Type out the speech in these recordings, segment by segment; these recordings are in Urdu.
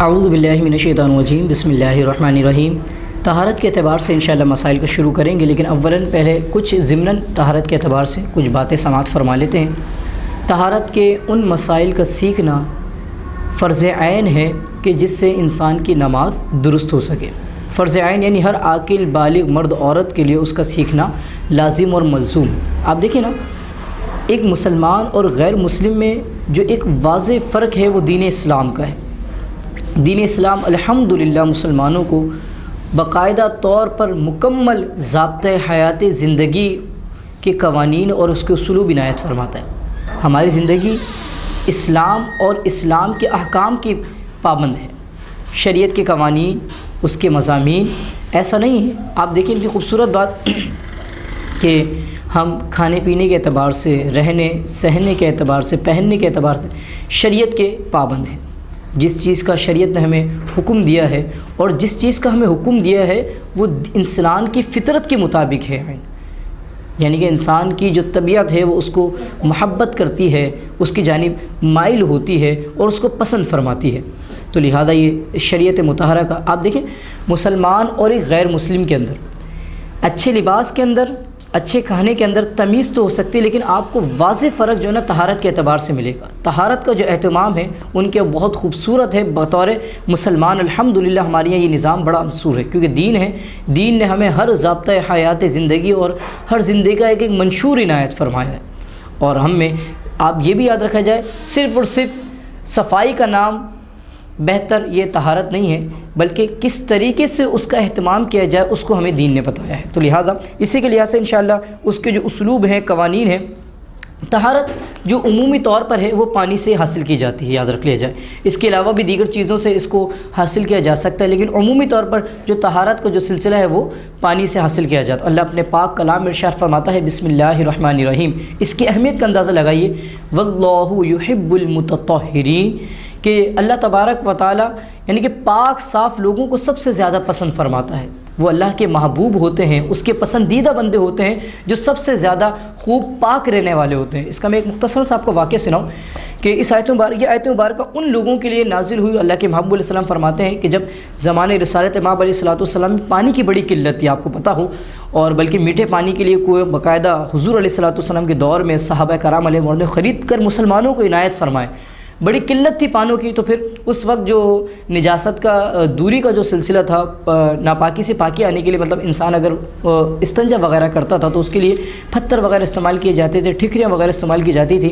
اعوذ باللہ من الشیطان الرجیم بسم اللہ الرحمن الرحیم۔ طہارت کے اعتبار سے انشاءاللہ مسائل کو شروع کریں گے، لیکن اولاً پہلے کچھ ضمناً طہارت کے اعتبار سے کچھ باتیں سماعت فرما لیتے ہیں۔ طہارت کے ان مسائل کا سیکھنا فرض عین ہے کہ جس سے انسان کی نماز درست ہو سکے۔ فرض عین یعنی ہر عاقل بالغ مرد عورت کے لیے اس کا سیکھنا لازم اور ملزوم ہے۔ آپ دیکھیں نا، ایک مسلمان اور غیر مسلم میں جو ایک واضح فرق ہے وہ دین اسلام کا ہے۔ دین اسلام الحمدللہ مسلمانوں کو باقاعدہ طور پر مکمل ضابطۂ حیات زندگی کے قوانین اور اس کے اصول عنایت فرماتا ہے۔ ہماری زندگی اسلام اور اسلام کے احکام کی پابند ہے، شریعت کے قوانین، اس کے مضامین ایسا نہیں ہے۔ آپ دیکھیں کہ خوبصورت بات کہ ہم کھانے پینے کے اعتبار سے، رہنے سہنے کے اعتبار سے، پہننے کے اعتبار سے شریعت کے پابند ہیں۔ جس چیز کا شریعت نے ہمیں حکم دیا ہے اور جس چیز کا ہمیں حکم دیا ہے وہ انسان کی فطرت کے مطابق ہے، یعنی کہ انسان کی جو طبیعت ہے وہ اس کو محبت کرتی ہے، اس کی جانب مائل ہوتی ہے اور اس کو پسند فرماتی ہے۔ تو لہذا یہ شریعت مطہرہ کا آپ دیکھیں، مسلمان اور ایک غیر مسلم کے اندر اچھے لباس کے اندر، اچھے کھانے کے اندر تمیز تو ہو سکتی ہے، لیکن آپ کو واضح فرق جو ہے نا طہارت کے اعتبار سے ملے گا۔ طہارت کا جو اہتمام ہے ان کے بہت خوبصورت ہے۔ بطور مسلمان الحمدللہ ہمارے یہاں یہ نظام بڑا منصور ہے، کیونکہ دین ہے، دین نے ہمیں ہر ضابطۂ حیات زندگی اور ہر زندگی کا ایک منشور عنایت فرمایا ہے۔ اور ہم میں آپ یہ بھی یاد رکھا جائے، صرف اور صرف صفائی کا نام بہتر یہ طہارت نہیں ہے، بلکہ کس طریقے سے اس کا اہتمام کیا جائے اس کو ہمیں دین نے بتایا ہے۔ تو لہٰذا اسی کے لحاظ سے انشاءاللہ اس کے جو اسلوب ہیں، قوانین ہیں، طہارت جو عمومی طور پر ہے وہ پانی سے حاصل کی جاتی ہے، یاد رکھ لیا جائے۔ اس کے علاوہ بھی دیگر چیزوں سے اس کو حاصل کیا جا سکتا ہے، لیکن عمومی طور پر جو طہارت کا جو سلسلہ ہے وہ پانی سے حاصل کیا جاتا ہے۔ اللہ اپنے پاک کلام میں ارشاد فرماتا ہے بسم اللہ الرحمن الرحیم۔ اس کی اہمیت کا اندازہ لگائیے، واللہ یحب المتطہرین، کہ اللہ تبارک و تعالی یعنی کہ پاک صاف لوگوں کو سب سے زیادہ پسند فرماتا ہے۔ وہ اللہ کے محبوب ہوتے ہیں، اس کے پسندیدہ بندے ہوتے ہیں جو سب سے زیادہ خوب پاک رہنے والے ہوتے ہیں۔ اس کا میں ایک مختصر سا آپ کو واقعہ سناؤں کہ اس یہ آیت مبارکہ ان لوگوں کے لیے نازل ہوئی۔ اللہ کے محبوب علیہ السلام فرماتے ہیں کہ جب زمانے رسالت امام علیہ السلام میں پانی کی بڑی قلت تھی، آپ کو پتہ ہو، اور بلکہ میٹھے پانی کے لیے کوئی باقاعدہ حضور علیہ السلام کے دور میں صحابہ کرام علیہ مرد نے خرید کر مسلمانوں کو عنایت فرمائے۔ بڑی قلت تھی پانوں کی، تو پھر اس وقت جو نجاست کا دوری کا جو سلسلہ تھا، ناپاکی سے پاکی آنے کے لیے، مطلب انسان اگر استنجا وغیرہ کرتا تھا تو اس کے لیے پتھر وغیرہ استعمال کیے جاتے تھے، ٹھکریاں وغیرہ استعمال کی جاتی تھی۔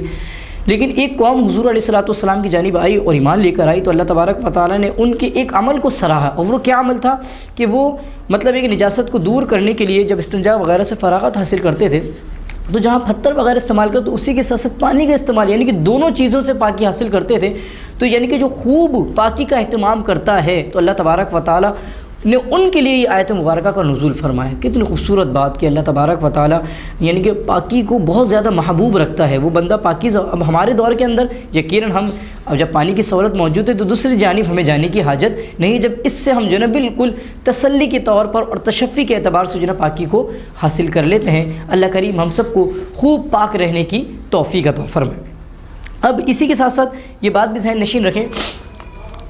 لیکن ایک قوم حضور علیہ السلام کی جانب آئی اور ایمان لے کر آئی، تو اللہ تبارک و تعالیٰ نے ان کے ایک عمل کو سراہا، اور وہ کیا عمل تھا کہ وہ مطلب ایک نجاست کو دور کرنے کے لیے جب استنجا وغیرہ سے فراغت حاصل کرتے تھے تو جہاں پتھر وغیرہ استعمال کرتے تو اسی کے ساتھ ساتھ پانی کا استعمال، یعنی کہ دونوں چیزوں سے پاکی حاصل کرتے تھے۔ تو یعنی کہ جو خوب پاکی کا اہتمام کرتا ہے تو اللہ تبارک و تعالیٰ نے ان کے لیے یہ آیت مبارکہ کا نزول فرمایا۔ کتنی خوبصورت بات کہ اللہ تبارک و تعالیٰ یعنی کہ پاکی کو بہت زیادہ محبوب رکھتا ہے، وہ بندہ پاکیزہ۔ اب ہمارے دور کے اندر یقیناً ہم اب جب پانی کی سہولت موجود ہے تو دوسری جانب ہمیں جانے کی حاجت نہیں، جب اس سے ہم جو ہے بالکل تسلی کے طور پر اور تشفی کے اعتبار سے جو ہے پاکی کو حاصل کر لیتے ہیں۔ اللہ کریم ہم سب کو خوب پاک رہنے کی توفیق عطا فرمائے۔ اب اسی کے ساتھ ساتھ یہ بات بھی ذہن نشین رکھیں،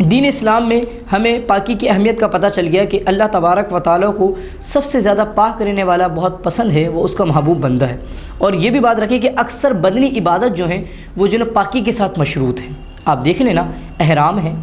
دین اسلام میں ہمیں پاکی کی اہمیت کا پتہ چل گیا کہ اللہ تبارک و تعالیٰ کو سب سے زیادہ پاک رہنے والا بہت پسند ہے، وہ اس کا محبوب بندہ ہے۔ اور یہ بھی بات رکھیں کہ اکثر بدنی عبادت جو ہیں وہ جو ہے پاکی کے ساتھ مشروط ہیں۔ آپ دیکھ لیں نا، احرام ہے،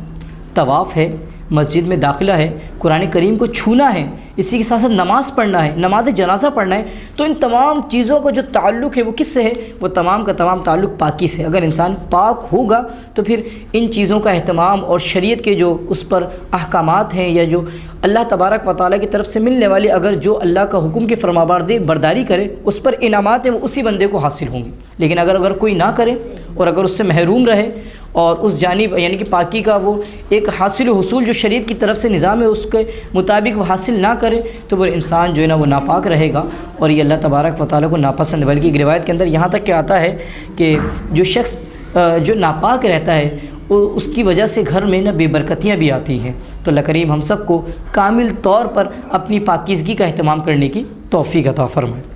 طواف ہے، مسجد میں داخلہ ہے، قرآن کریم کو چھونا ہے، اسی کے ساتھ ساتھ نماز پڑھنا ہے، نماز جنازہ پڑھنا ہے، تو ان تمام چیزوں کا جو تعلق ہے وہ کس سے ہے؟ وہ تمام کا تمام تعلق پاکی سے۔ اگر انسان پاک ہوگا تو پھر ان چیزوں کا اہتمام اور شریعت کے جو اس پر احکامات ہیں یا جو اللہ تبارک و تعالیٰ کی طرف سے ملنے والے، اگر جو اللہ کا حکم کی فرما برداری کرے اس پر انعامات ہیں وہ اسی بندے کو حاصل ہوں گے۔ لیکن اگر کوئی نہ کرے اور اگر اس سے محروم رہے اور اس جانب یعنی کہ پاکی کا وہ ایک حاصل و حصول جو شریعت کی طرف سے نظام ہے اس کے مطابق وہ حاصل نہ کرے تو وہ انسان جو ہے نا وہ ناپاک رہے گا، اور یہ اللہ تبارک و تعالیٰ کو ناپسند ہے۔ بلکہ ایک روایت کے اندر یہاں تک کہ آتا ہے کہ جو شخص جو ناپاک رہتا ہے اس کی وجہ سے گھر میں نا بے برکتیاں بھی آتی ہیں۔ تو اللہ کریم ہم سب کو کامل طور پر اپنی پاکیزگی کا اہتمام کرنے کی توفیق عطا فرمائے۔